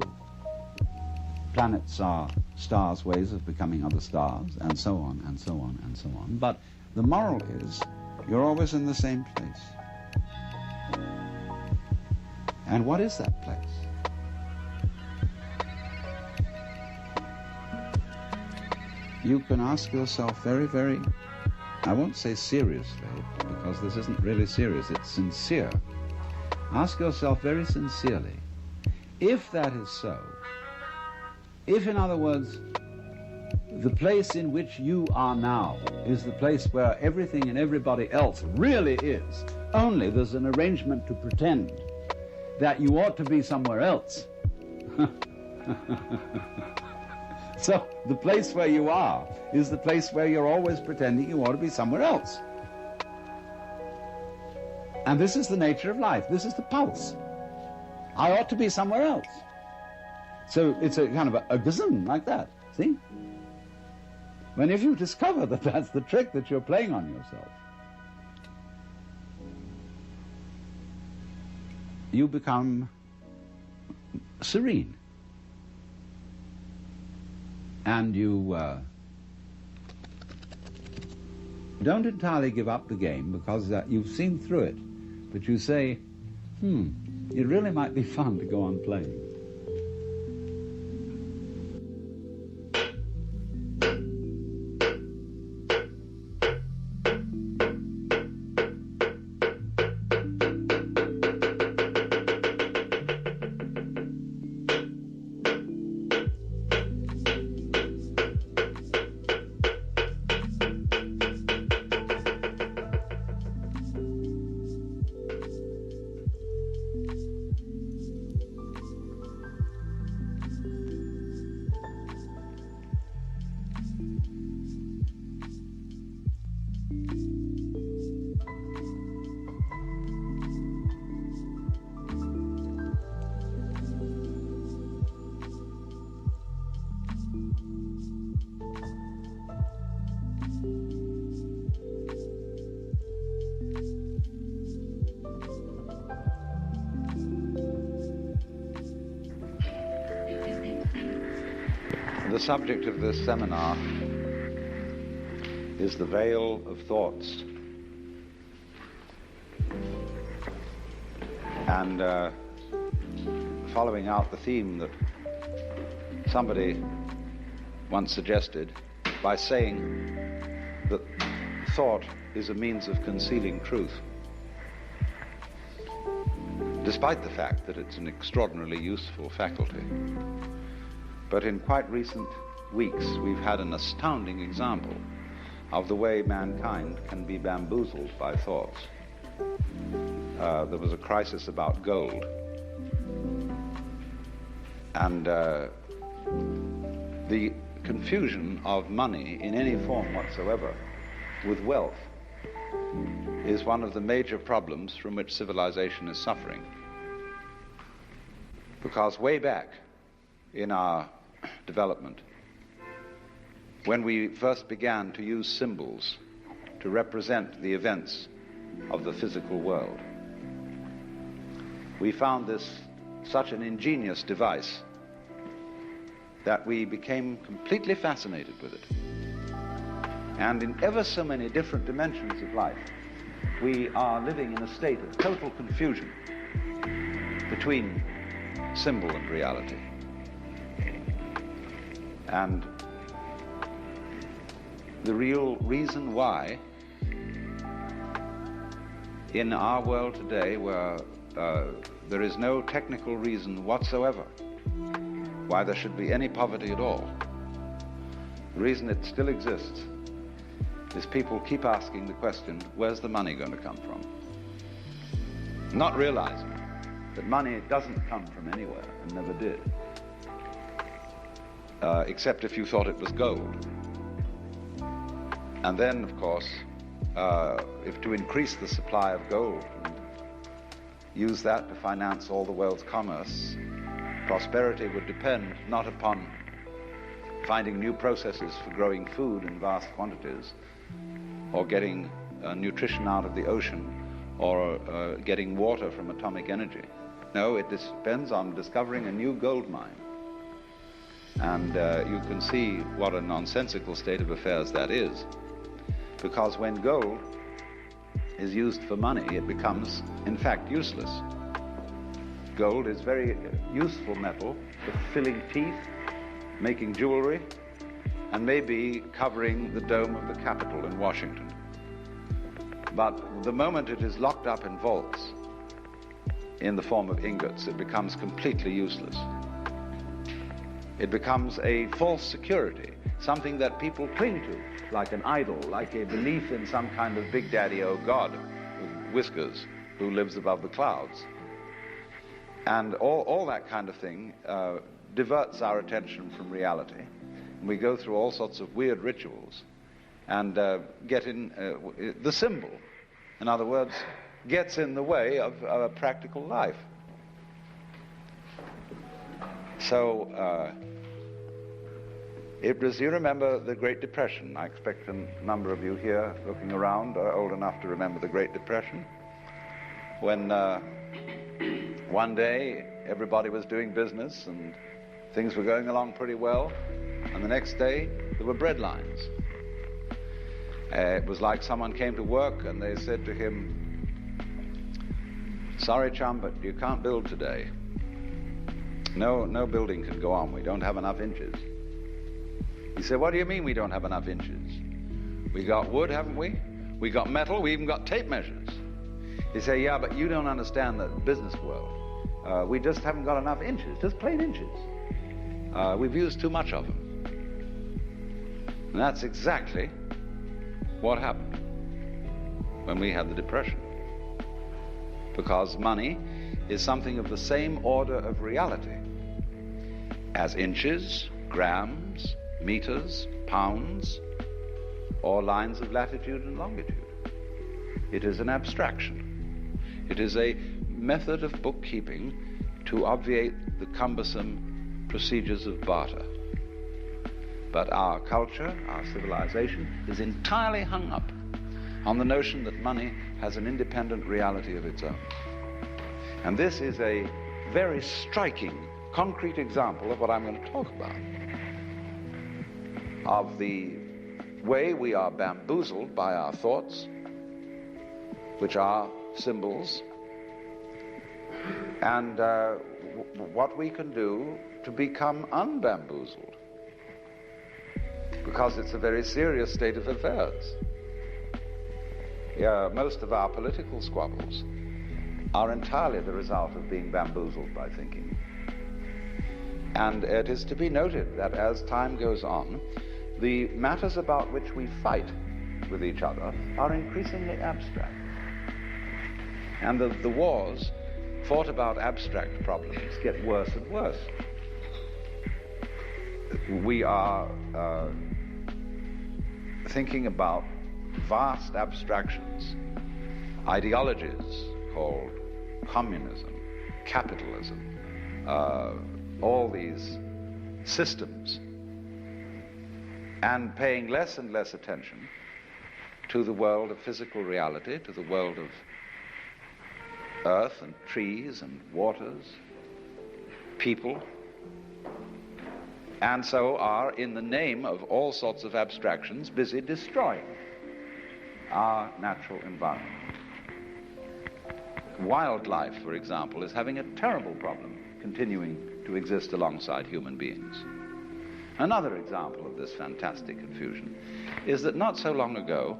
Speaker 2: planets are stars' ways of becoming other stars, and so on, and so on, and so on. But the moral is, you're always in the same place. And what is that place? You can ask yourself very, very, I won't say seriously, because this isn't really serious, it's sincere. Ask yourself very sincerely, if that is so, if, in other words, the place in which you are now is the place where everything and everybody else really is, only there's an arrangement to pretend that you ought to be somewhere else. So the place where you are is the place where you're always pretending you ought to be somewhere else. And this is the nature of life. This is the pulse. I ought to be somewhere else. So it's a kind of a gazum like that, see? When if you discover that that's the trick that you're playing on yourself, you become serene. And you Don't entirely give up the game because you've seen through it, but you say, it really might be fun to go on playing. The subject of this seminar is the veil of thoughts. And following out the theme that somebody once suggested by saying that thought is a means of concealing truth, despite the fact that it's an extraordinarily useful faculty. But in quite recent weeks, we've had an astounding example of the way mankind can be bamboozled by thoughts. There was a crisis about gold. And the confusion of money in any form whatsoever with wealth is one of the major problems from which civilization is suffering. Because way back in our development, when we first began to use symbols to represent the events of the physical world, we found this such an ingenious device that we became completely fascinated with it. And in ever so many different dimensions of life, we are living in a state of total confusion between symbol and reality. And the real reason why in our world today, where there is no technical reason whatsoever why there should be any poverty at all, the reason it still exists is people keep asking the question, where's the money going to come from? Not realizing that money doesn't come from anywhere and never did. Except if you thought it was gold. And then, of course, if to increase the supply of gold and use that to finance all the world's commerce, prosperity would depend not upon finding new processes for growing food in vast quantities, or getting nutrition out of the ocean, or getting water from atomic energy. No, it depends on discovering a new gold mine. And you can see what a nonsensical state of affairs that is. Because when gold is used for money, it becomes, in fact, useless. Gold is very useful metal for filling teeth, making jewelry, and maybe covering the dome of the Capitol in Washington. But the moment it is locked up in vaults in the form of ingots, it becomes completely useless. It becomes a false security, something that people cling to, like an idol, like a belief in some kind of Big Daddy, oh God, with whiskers, who lives above the clouds. And all that kind of thing diverts our attention from reality. And we go through all sorts of weird rituals and get in the symbol, in other words, gets in the way of a practical life. So it was, you remember the Great Depression. I expect a number of you here looking around are old enough to remember the Great Depression, when one day everybody was doing business and things were going along pretty well, and the next day there were bread lines. It was like someone came to work and they said to him, "Sorry, chum, but you can't build today. No building can go on. We don't have enough inches." He said, "What do you mean we don't have enough inches? We got wood, haven't we? We got metal, we even got tape measures." He said, "Yeah, but you don't understand the business world. We just haven't got enough inches, just plain inches. We've used too much of them." And that's exactly what happened when we had the Depression. Because money is something of the same order of reality as inches, grams, meters, pounds, or lines of latitude and longitude. It is an abstraction. It is a method of bookkeeping to obviate the cumbersome procedures of barter. But our culture, our civilization, is entirely hung up on the notion that money has an independent reality of its own. And this is a very striking, concrete example of what I'm going to talk about, of the way we are bamboozled by our thoughts, which are symbols, and what we can do to become unbamboozled, because it's a very serious state of affairs. Yeah, most of our political squabbles are entirely the result of being bamboozled by thinking. And it is to be noted that as time goes on, the matters about which we fight with each other are increasingly abstract. And the wars fought about abstract problems get worse and worse. We are thinking about vast abstractions, ideologies called communism, capitalism, all these systems, and paying less and less attention to the world of physical reality, to the world of earth and trees and waters, people, and so are, in the name of all sorts of abstractions, busy destroying our natural environment. Wildlife, for example, is having a terrible problem continuing to exist alongside human beings. Another example of this fantastic confusion is that not so long ago,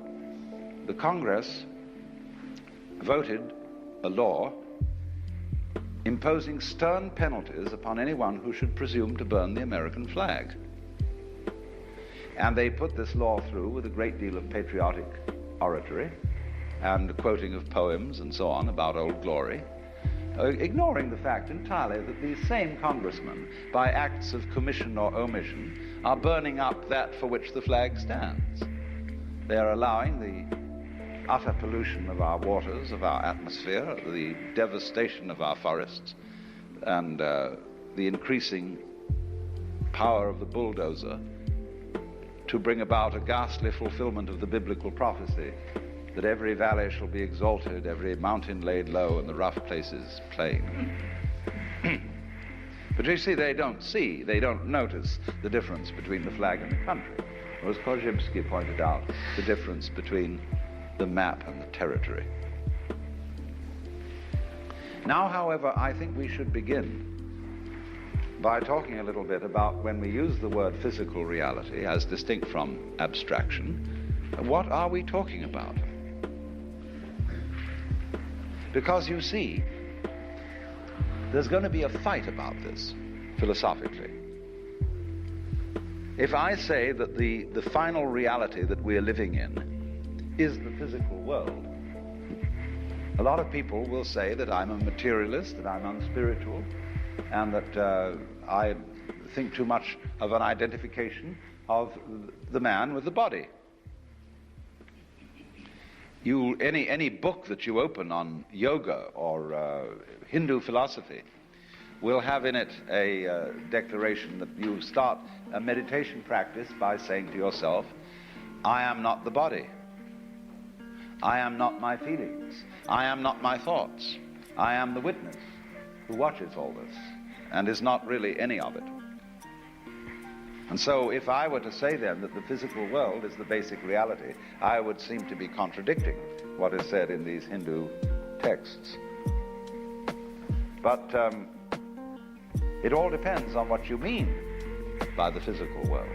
Speaker 2: the Congress voted a law imposing stern penalties upon anyone who should presume to burn the American flag. And they put this law through with a great deal of patriotic oratory and quoting of poems and so on about Old Glory, ignoring the fact entirely that these same congressmen, by acts of commission or omission, are burning up that for which the flag stands. They are allowing the utter pollution of our waters, of our atmosphere, the devastation of our forests, and the increasing power of the bulldozer to bring about a ghastly fulfillment of the biblical prophecy that every valley shall be exalted, every mountain laid low, and the rough places plain. But you see, they don't notice the difference between the flag and the country. Or as Korzybski pointed out, the difference between the map and the territory. Now, however, I think we should begin by talking a little bit about when we use the word physical reality as distinct from abstraction, what are we talking about? Because you see, there's going to be a fight about this, philosophically. If I say that the final reality that we're living in is the physical world, a lot of people will say that I'm a materialist, that I'm unspiritual, and that I think too much of an identification of the man with the body. Any book that you open on yoga or Hindu philosophy will have in it a declaration that you start a meditation practice by saying to yourself, I am not the body. I am not my feelings. I am not my thoughts. I am the witness who watches all this and is not really any of it.
Speaker 3: And so if I were to say then that the physical world is the basic reality, I would seem to be contradicting what is said in these Hindu texts. But it all depends on what you mean by the physical world.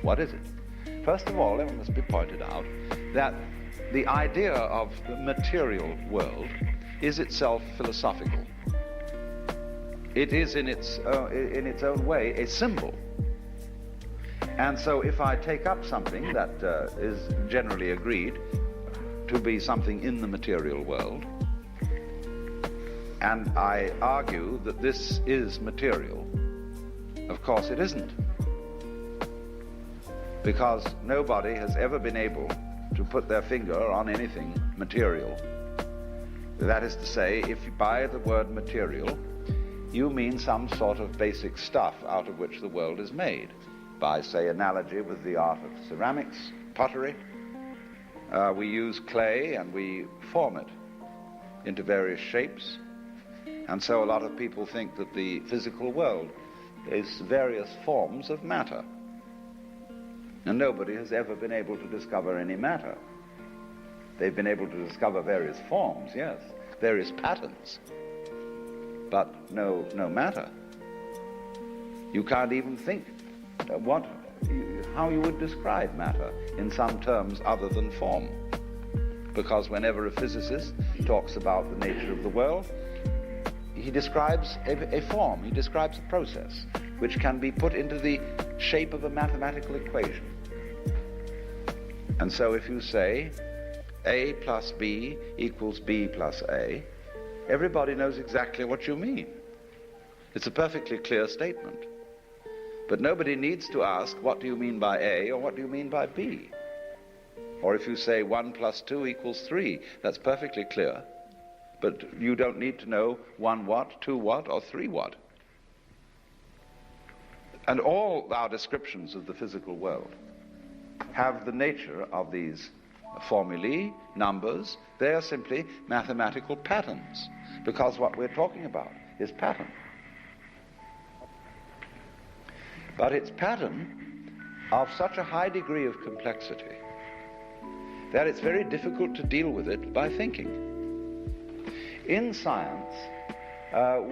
Speaker 3: What is it? First of all, it must be pointed out that the idea of the material world is itself philosophical. It is in its own way a symbol. And so if I take up something that is generally agreed to be something in the material world, and I argue that this is material, of course it isn't. Because nobody has ever been able to put their finger on anything material. That is to say, if by the word material, you mean some sort of basic stuff out of which the world is made. By, say, analogy with the art of ceramics, pottery, we use clay and we form it into various shapes. And so a lot of people think that the physical world is various forms of matter. And nobody has ever been able to discover any matter. They've been able to discover various forms, yes, various patterns, but no matter. You can't even think how you would describe matter in some terms other than form. Because whenever a physicist talks about the nature of the world, he describes a form, he describes a process which can be put into the shape of a mathematical equation. And so if you say A plus B equals B plus A, everybody knows exactly what you mean. It's a perfectly clear statement. But nobody needs to ask, what do you mean by A or what do you mean by B? Or if you say 1 plus 2 equals 3, that's perfectly clear. But you don't need to know 1 what, 2 what, or 3 what. And all our descriptions of the physical world have the nature of these formulae, numbers. They are simply mathematical patterns, because what we're talking about is pattern. But it's pattern of such a high degree of complexity that it's very difficult to deal with it by thinking. In science,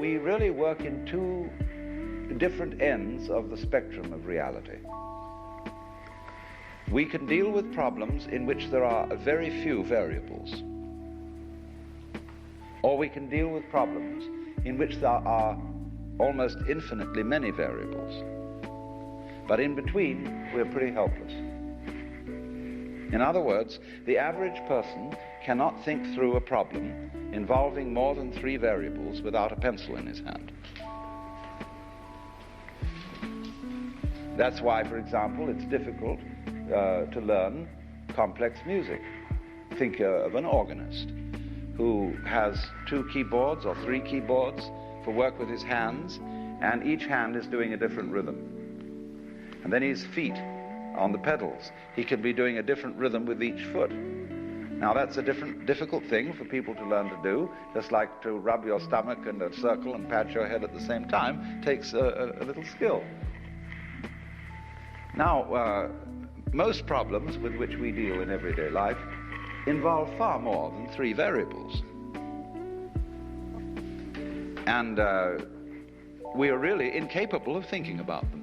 Speaker 3: we really work in two different ends of the spectrum of reality. We can deal with problems in which there are very few variables, or we can deal with problems in which there are almost infinitely many variables. But in between, we're pretty helpless. In other words, the average person cannot think through a problem involving more than 3 variables without a pencil in his hand. That's why, for example, it's difficult to learn complex music. Think of an organist who has 2 keyboards or 3 keyboards for work with his hands, and each hand is doing a different rhythm. And then his feet on the pedals, he can be doing a different rhythm with each foot. Now that's a difficult thing for people to learn to do, just like to rub your stomach in a circle and pat your head at the same time takes a little skill. Now, most problems with which we deal in everyday life involve far more than 3 variables. And we are really incapable of thinking about them.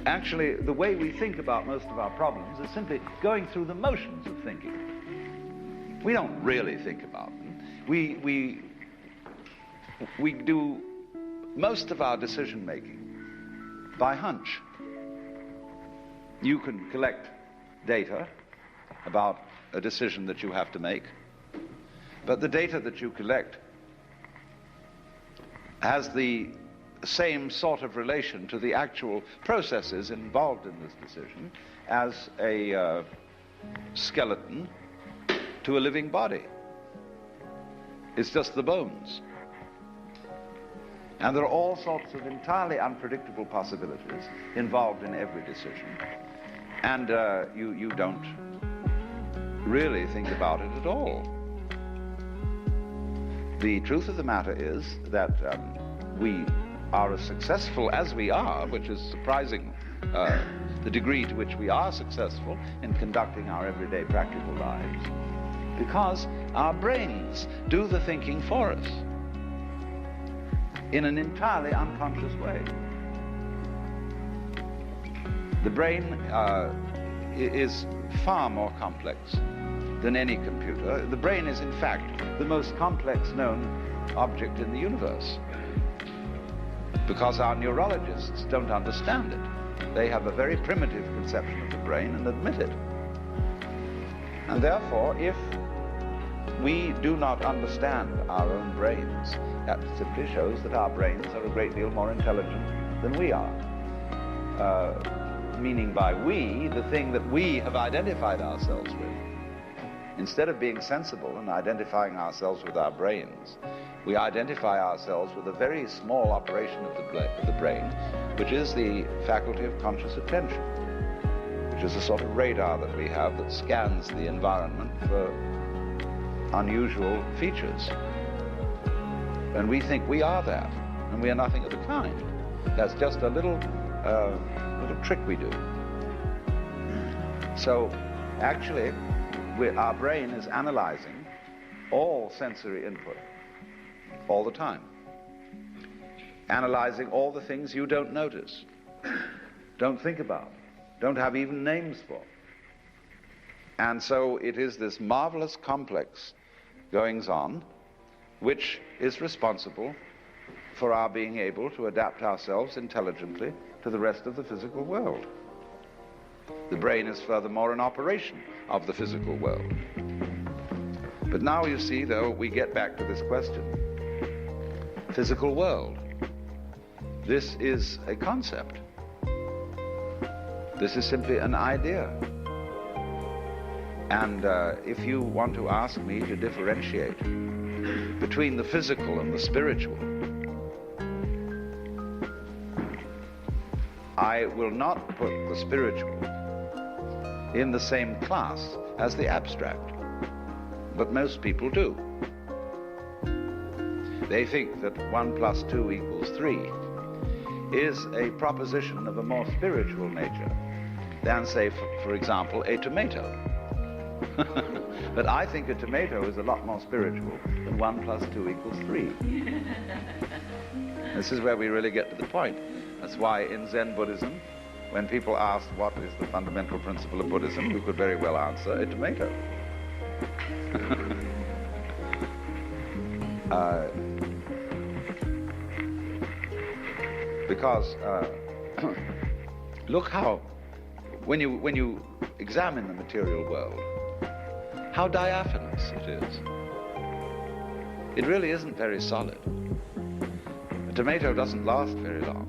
Speaker 3: Actually, the way we think about most of our problems is simply going through the motions of thinking. We don't really think about them. We do most of our decision-making by hunch. You can collect data about a decision that you have to make, but the data that you collect has the same sort of relation to the actual processes involved in this decision as a skeleton to a living body. It's just the bones. And there are all sorts of entirely unpredictable possibilities involved in every decision. And you don't really think about it at all. The truth of the matter is that we are as successful as we are, which is surprising, the degree to which we are successful in conducting our everyday practical lives, because our brains do the thinking for us in an entirely unconscious way. The brain is far more complex than any computer. The brain is, in fact, the most complex known object in the universe, because our neurologists don't understand it. They have a very primitive conception of the brain and admit it. And therefore, if we do not understand our own brains, that simply shows that our brains are a great deal more intelligent than we are. Meaning by we, the thing that we have identified ourselves with. Instead of being sensible and identifying ourselves with our brains, we identify ourselves with a very small operation of the brain, which is the faculty of conscious attention, which is a sort of radar that we have that scans the environment for unusual features. And we think we are that, and we are nothing of the kind. That's just a little trick we do. So actually, our brain is analyzing all sensory input all the time, analyzing all the things you don't notice, don't think about, don't have even names for. And so it is this marvelous complex goings-on which is responsible for our being able to adapt ourselves intelligently to the rest of the physical world. The brain is furthermore an operation of the physical world. But now you see, though, we get back to this question. Physical world. This is a concept. This is simply an idea. And if you want to ask me to differentiate between the physical and the spiritual, I will not put the spiritual in the same class as the abstract, but most people do. They think that 1 + 2 = 3 is a proposition of a more spiritual nature than, say, for example, a tomato. But I think a tomato is a lot more spiritual than 1 + 2 = 3. This is where we really get to the point. That's why in Zen Buddhism, when people ask what is the fundamental principle of Buddhism, we could very well answer a tomato. Because look how, when you examine the material world, how diaphanous it is. It really isn't very solid. A tomato doesn't last very long.